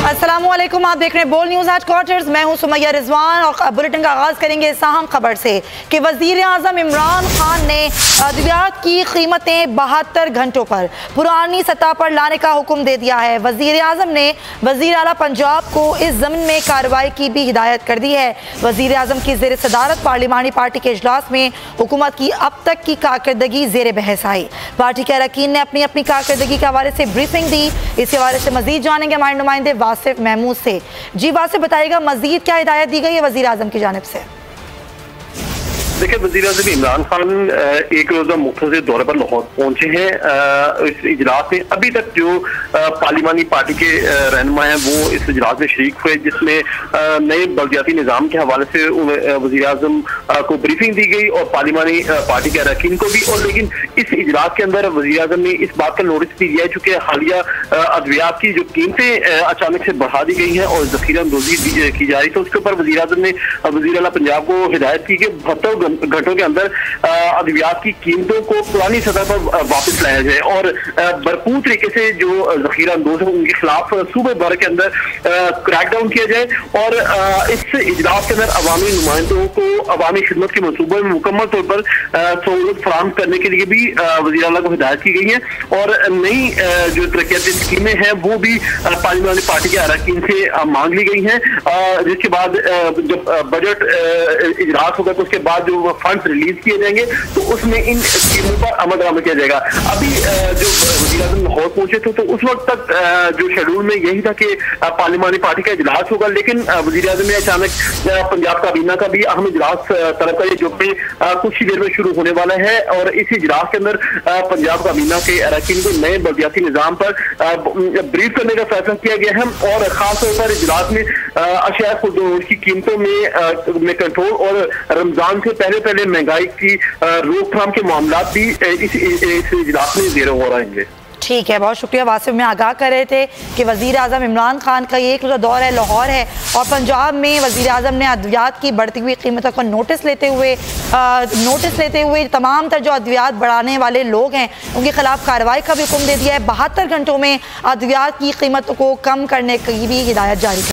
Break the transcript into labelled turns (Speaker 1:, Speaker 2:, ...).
Speaker 1: अस्सलामुअलैकुम, आप देख रहे हैं बोल न्यूज़ हेडक्वार्टर्स। मैं हूं सुमैया रिजवान और बुलेटिन का आगाज़ करेंगे इस अहम खबर से कि वज़ीर आज़म इमरान खान ने अद्वियात की कीमतें 72 घंटों पर पुरानी सतह पर लाने का हुक्म दे दिया है। वज़ीर आज़म ने वज़ीर आला पंजाब को इस ज़मीन में कार्रवाई की भी हिदायत कर दी है। वज़ीर आज़म की ज़ेर सदारत पार्लिमानी पार्टी के इजलास में हुकूमत की अब तक की कारकर्दगी ज़ेर बहस आई। पार्टी के अरकान ने अपनी अपनी कारकर्दगी के हवाले से ब्रीफिंग दी। इस हवाले से मज़ीद जानेंगे हमारे नुमाइंदे वासिफ महमूद से। जी वासिफ, बताइएगा मज़ीद क्या हिदायत दी गई है वज़ीर आज़म की जानिब से?
Speaker 2: देखिए, वज़ीर आज़म इमरान खान एक रोज़ा मुख्तसर दौरे पर लाहौर पहुंचे हैं। इस इजलास में अभी तक जो पार्लिमानी पार्टी के रहनुमा हैं वो इस इजलास में शरीक हुए, जिसमें नए बल्दियाती निज़ाम के हवाले से वज़ीर आज़म को ब्रीफिंग दी गई और पार्लिमानी पार्टी के अरकान को भी। और लेकिन इस इजलास के अंदर वज़ीर आज़म ने इस बात का नोटिस भी दिया है चूँकि हालिया अद्वियात की जो कीमतें अचानक से बढ़ा दी गई हैं और ज़ख़ीरा अंदोज़ी की जा रही, तो उसके ऊपर वज़ीर आज़म ने वज़ीर आला पंजाब को हिदायत की कि 72 घंटों के अंदर अद्वियात की कीमतों को पुरानी सतह पर वापस लाया जाए और भरपूर तरीके से जो ज़ख़ीरा अंदोज़ है उनके खिलाफ सूबे भर के अंदर क्रैकडाउन किया जाए। और इस इजलास के अंदर अवामी नुमाइंदों को अवामी खिदमत के मनसूबे में मुकम्मल तौर पर सहूलत फराहम करने के लिए भी वज़ीर आला को हिदायत की गई है। और नई जो तरक्याती स्कीमें हैं वो भी पार्लिमानी पार्टी के अरकान से मांग ली गई हैं, जिसके बाद जब बजट इजलास होगा तो उसके बाद जो फंड रिलीज किए जाएंगे तो उसमें इन स्कीमों पर अमल दरामद किया जाएगा। अभी जो वज़ीर आज़म लाहौर पहुंचे थे तो उस वक्त तक जो शेड्यूल में यही था कि पार्लिमानी पार्टी का इजलास होगा, लेकिन वज़ीर आज़म ने अचानक पंजाब काबीना का भी अहम इजलास तलब कर जो कि कुछ ही देर में शुरू होने वाला है। और इस इजलास के अंदर पंजाब काबीना के अरकान को नए बल्दियाती निज़ाम पर ब्रीफ करने का फैसला किया गया है और खासतौर पर इजलास में अशिया खुर्द की कीमतों में कंट्रोल और रमजान से पहले महंगाई की रोकथाम के मामला भी इस इजलास में ज़ेर हो रहेंगे।
Speaker 1: ठीक है, बहुत शुक्रिया वासिफ। में आगाह कर रहे थे कि वज़ीर आज़म इमरान खान का ये एक रोज़ा दौर है लाहौर है और पंजाब में वज़ीर आज़म ने अद्वियात की बढ़ती हुई कीमतों का नोटिस लेते हुए तमाम तर जो अद्वियात बढ़ाने वाले लोग हैं उनके खिलाफ कार्रवाई का भी हुक्म दे दिया है। 72 घंटों में अद्वियात की कीमतों को कम करने की भी हिदायत जारी